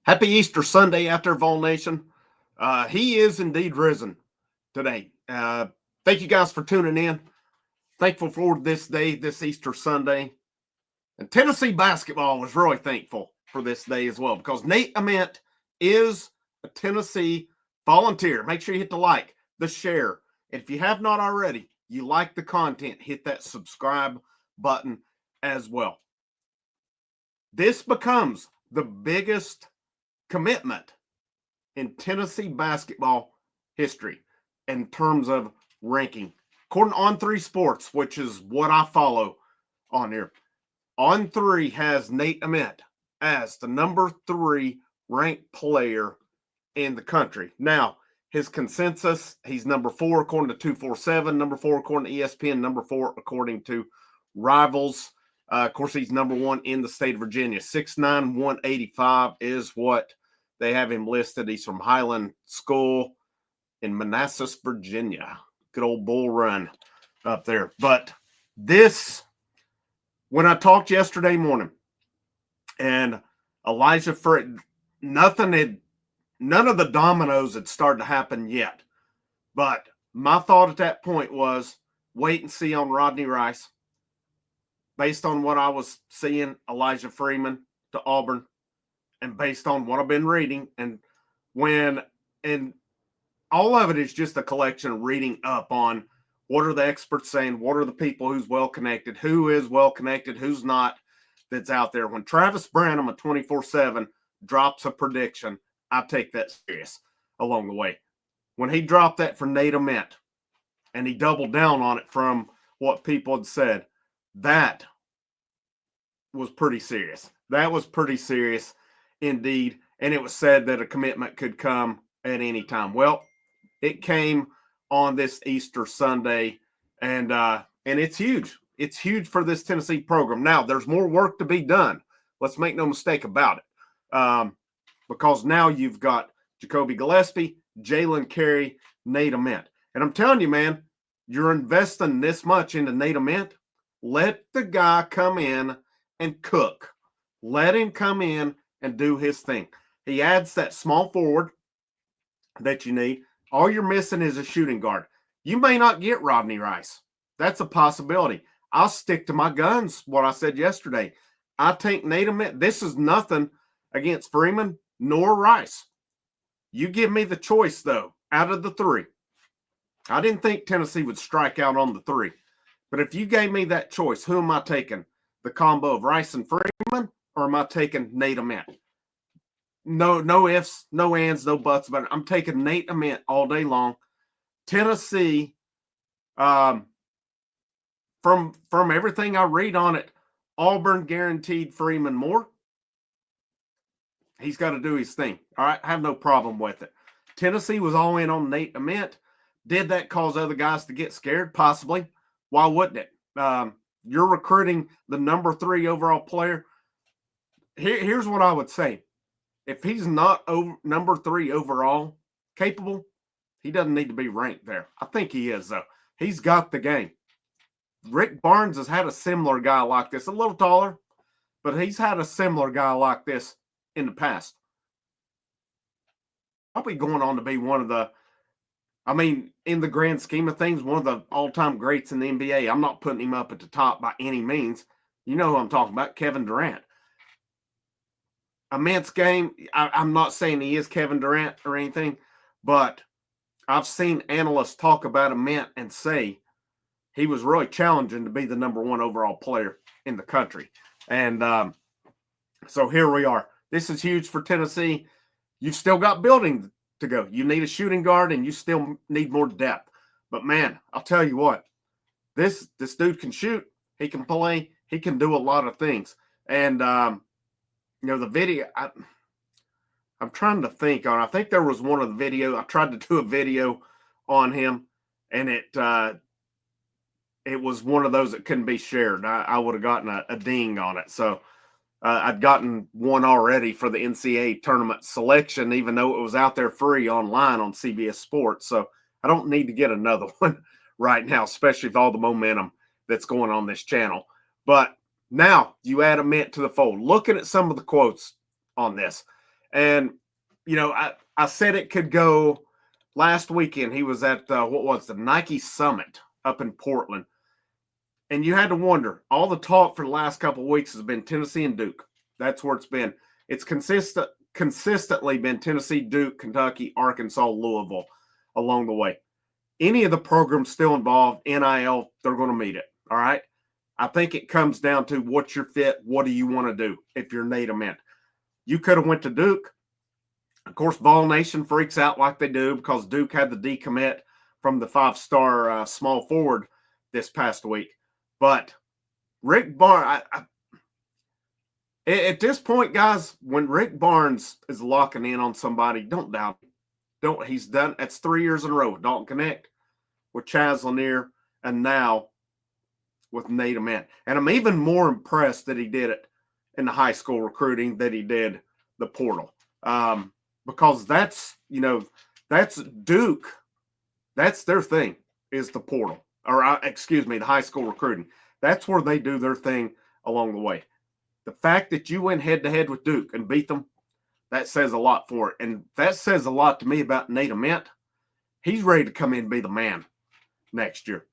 Happy Easter Sunday out there, Vol Nation. He is indeed risen today. Thank you guys for tuning in. Thankful for this day, this Easter Sunday. And Tennessee basketball was really thankful for this day as well because Nate Ament is a Tennessee volunteer. Make sure you hit the like, the share. And if you have not already, you like the content, hit that subscribe button as well. This becomes the biggest commitment in Tennessee basketball history in terms of ranking. According to On3 Sports, which is what I follow on here, On3 has Nate Ament as the number 3 ranked player in the country. Now, his consensus, he's number 4 according to 247, number 4 according to ESPN, number 4 according to Rivals. Of course, he's number 1 in the state of Virginia. 6'9", 185 is what they have him listed. He's from Highland School in Manassas, Virginia. Good old Bull Run up there. But this, when I talked yesterday morning, and Elijah Fred, none of the dominoes had started to happen yet. But my thought at that point was wait and see on Rodney Rice. Based on what I was seeing, Elijah Freeman to Auburn, and based on what I've been reading, and all of it is just a collection of reading up on what are the experts saying, what are the people who's well-connected, who is well-connected, who's not, that's out there. When Travis Branham at 24/7 drops a prediction, I take that serious along the way. When he dropped that for Nate Ament, and he doubled down on it from what people had said, that was pretty serious. That was pretty serious indeed. And it was said that a commitment could come at any time. Well, it came on this Easter Sunday, and it's huge. It's huge for this Tennessee program. Now, there's more work to be done. Let's make no mistake about it. Because now you've got Jacoby Gillespie, Jalen Carey, Nate Ament. And I'm telling you, man, you're investing this much into Nate Ament. Let the guy come in and cook. Let him come in and do his thing. He adds that small forward that you need. All you're missing is a shooting guard. You may not get Rodney Rice. That's a possibility. I'll stick to my guns, what I said yesterday. I think Nate Ament. This is nothing against Freeman nor Rice. You give me the choice, though, out of the 3. I didn't think Tennessee would strike out on the 3. But if you gave me that choice, who am I taking? The combo of Rice and Freeman, or am I taking Nate Ament? No ifs, no ands, no buts, but I'm taking Nate Ament all day long. Tennessee, from everything I read on it, Auburn guaranteed Freeman more. He's got to do his thing. All right, I have no problem with it. Tennessee was all in on Nate Ament. Did that cause other guys to get scared? Possibly. Why wouldn't it? You're recruiting the number 3 overall player. Here's what I would say. If he's not number 3 overall capable, he doesn't need to be ranked there. I think he is, though. He's got the game. Rick Barnes has had a similar guy like this, a little taller, but he's had a similar guy like this in the past. Probably going on to be one of the, in the grand scheme of things, one of the all-time greats in the NBA. I'm not putting him up at the top by any means. You know who I'm talking about, Kevin Durant. Ament's game, I'm not saying he is Kevin Durant or anything, but I've seen analysts talk about Ament and say he was really challenging to be the number 1 overall player in the country. And so here we are. This is huge for Tennessee. You've still got building to go. You need a shooting guard, and you still need more depth. But, man, I'll tell you what. This dude can shoot. He can play. He can do a lot of things. And, the video, I'm trying to think on. I think there was one of the video. I tried to do a video on him, and it was one of those that couldn't be shared. I would have gotten a ding on it. So I'd gotten one already for the NCAA tournament selection, even though it was out there free online on CBS Sports. So I don't need to get another one right now, especially with all the momentum that's going on this channel. But now you add Ament to the fold. Looking at some of the quotes on this, And, I said it could go last weekend. He was at, the Nike Summit up in Portland. And you had to wonder, all the talk for the last couple of weeks has been Tennessee and Duke. That's where it's been. It's consistently been Tennessee, Duke, Kentucky, Arkansas, Louisville along the way. Any of the programs still involved, NIL, they're going to meet it. All right. I think it comes down to what's your fit. What do you want to do if you're Nate Ament? You could have went to Duke. Of course, Vol Nation freaks out like they do because Duke had the decommit from the 5-star small forward this past week. But Rick Barnes, at this point, guys, when Rick Barnes is locking in on somebody, don't doubt him. He's done. That's 3 years in a row with Dalton Connect, with Chaz Lanier, and now with Nate Ament. And I'm even more impressed that he did it in the high school recruiting than he did the portal. Because that's Duke. That's their thing, is the portal. Or, the high school recruiting. That's where they do their thing along the way. The fact that you went head-to-head with Duke and beat them, that says a lot for it. And that says a lot to me about Nate Ament. He's ready to come in and be the man next year.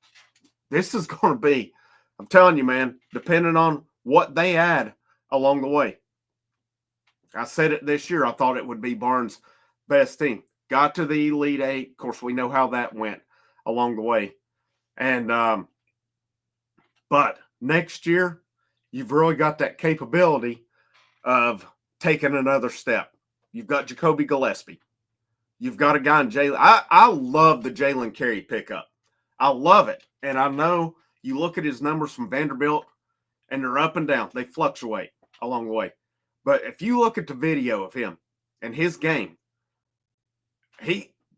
This is going to be, I'm telling you, man, depending on what they add along the way. I said it this year. I thought it would be Barnes' best team. Got to the Elite Eight. Of course, we know how that went along the way. And but next year, you've really got that capability of taking another step. You've got Jacoby Gillespie. You've got a guy in Jalen. I love the Jalen Carey pickup. I love it. And I know you look at his numbers from Vanderbilt, and they're up and down. They fluctuate along the way. But if you look at the video of him and his game,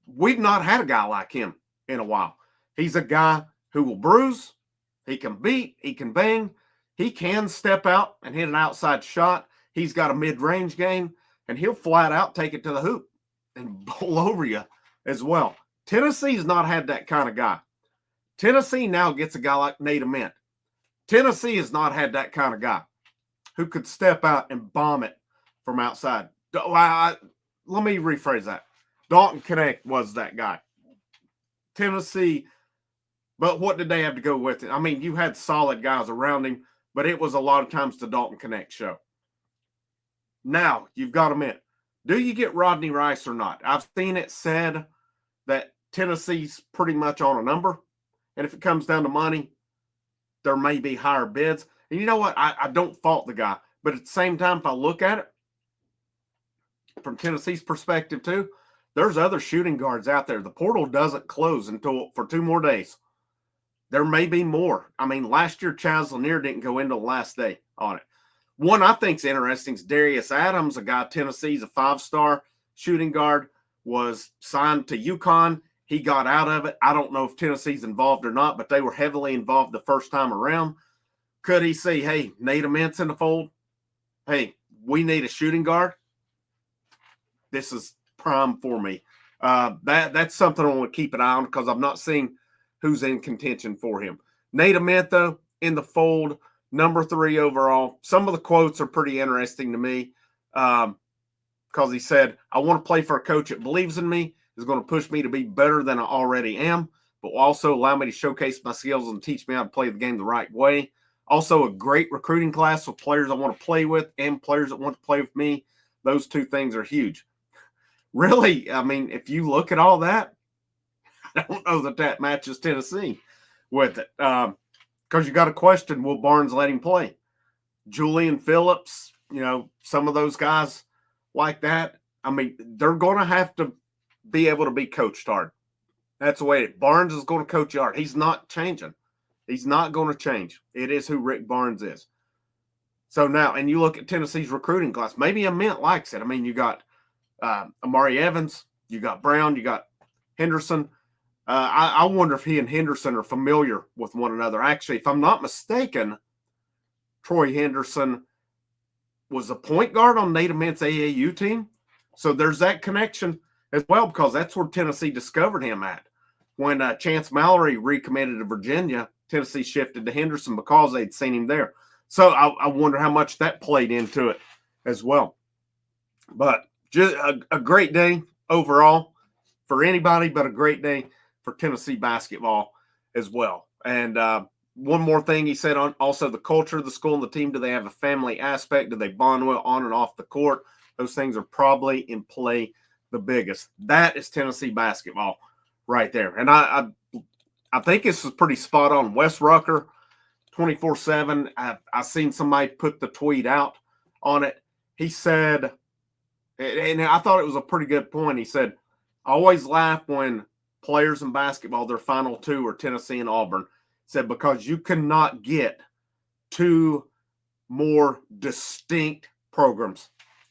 we've not had a guy like him in a while. He's a guy who will bruise. He can beat. He can bang. He can step out and hit an outside shot. He's got a mid-range game, and he'll flat out take it to the hoop and bowl over you as well. Tennessee's not had that kind of guy. Tennessee now gets a guy like Nate Ament. Tennessee has not had that kind of guy who could step out and bomb it from outside. Let me rephrase that. Dalton Connect was that guy. Tennessee, but what did they have to go with it? I mean, you had solid guys around him, but it was a lot of times the Dalton Connect show. Now, you've got Ament. Do you get Rodney Rice or not? I've seen it said that Tennessee's pretty much on a number, and if it comes down to money, there may be higher bids. And you know what? I don't fault the guy, but at the same time, if I look at it from Tennessee's perspective too, there's other shooting guards out there. The portal doesn't close for 2 more days. There may be more. I mean, last year, Chaz Lanier didn't go into the last day on it. One I think is interesting is Darius Adams, a guy Tennessee's a 5-star shooting guard, was signed to UConn. He got out of it. I don't know if Tennessee's involved or not, but they were heavily involved the first time around. Could he say, hey, Nate Ament's in the fold? Hey, we need a shooting guard. This is prime for me. That's something I want to keep an eye on because I've not seen who's in contention for him. Nate Ament, though, in the fold, number 3 overall. Some of the quotes are pretty interesting to me because he said, I want to play for a coach that believes in me, is going to push me to be better than I already am, but will also allow me to showcase my skills and teach me how to play the game the right way. Also, a great recruiting class with players I want to play with and players that want to play with me. Those 2 things are huge. Really, I mean, if you look at all that, I don't know that matches Tennessee with it. Because you got to question, will Barnes let him play? Julian Phillips, some of those guys like that. I mean, they're going to have to be able to be coached hard. That's the way Barnes is going to coach you hard. He's not changing. He's not going to change. It is who Rick Barnes is. So now, and you look at Tennessee's recruiting class, maybe Ament likes it. I mean, you got Amari Evans, you got Brown, you got Henderson. I wonder if he and Henderson are familiar with one another. Actually, if I'm not mistaken, Troy Henderson was a point guard on Nate Ament's AAU team. So there's that connection as well because that's where Tennessee discovered him at. When Chance Mallory recommitted to Virginia, Tennessee shifted to Henderson because they'd seen him there. So I wonder how much that played into it as well. But just a great day overall for anybody, but a great day for Tennessee basketball as well. And one more thing he said on also the culture of the school and the team. Do they have a family aspect? Do they bond well on and off the court? Those things are probably in play the biggest. That is Tennessee basketball right there. And I think this is pretty spot on. Wes Rucker, 24/7. I seen somebody put the tweet out on it. He said, and I thought it was a pretty good point. He said, I always laugh when players in basketball, their final two are Tennessee and Auburn. He said, because you cannot get two more distinct programs,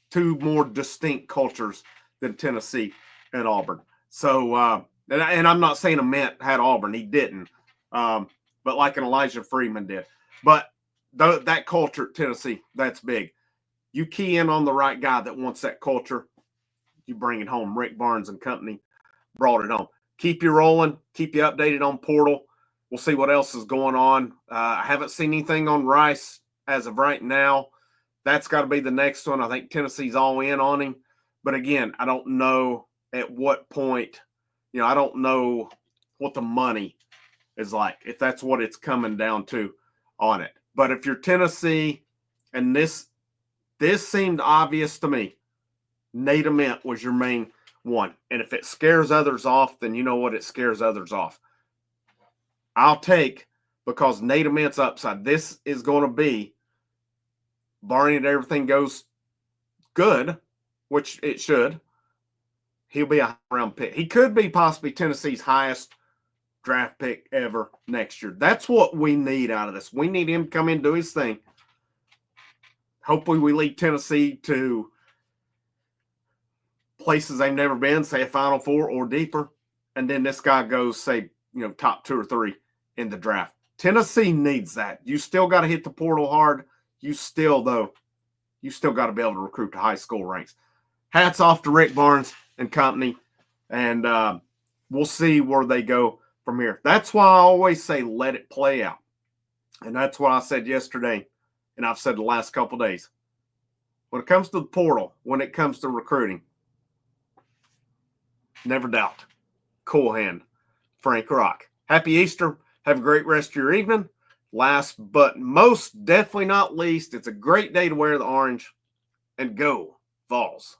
two more distinct cultures than Tennessee and Auburn. So, and I'm not saying Ament had Auburn. He didn't. But like an Elijah Freeman did. But that culture at Tennessee, that's big. You key in on the right guy that wants that culture, you bring it home. Rick Barnes and company brought it home. Keep you rolling. Keep you updated on Portal. We'll see what else is going on. I haven't seen anything on Rice as of right now. That's got to be the next one. I think Tennessee's all in on him. But again, I don't know at what point, I don't know what the money is like, if that's what it's coming down to on it. But if you're Tennessee, and this seemed obvious to me, Nate Ament was your main one. And if it scares others off, then you know what? It scares others off. I'll take, because Nate Ament's upside. This is going to be, barring that everything goes good, which it should, he'll be a high-round pick. He could be possibly Tennessee's highest draft pick ever next year. That's what we need out of this. We need him to come in and do his thing. Hopefully we lead Tennessee to places they've never been, say a Final Four or deeper, and then this guy goes, say, top 2 or 3 in the draft. Tennessee needs that. You still got to hit the portal hard. You still got to be able to recruit to high school ranks. Hats off to Rick Barnes and company, and we'll see where they go from here. That's why I always say let it play out, and that's what I said yesterday, and I've said the last couple of days. When it comes to the portal, when it comes to recruiting, never doubt. Cool hand, Frank Rock. Happy Easter. Have a great rest of your evening. Last but most definitely not least, it's a great day to wear the orange, and go Vols.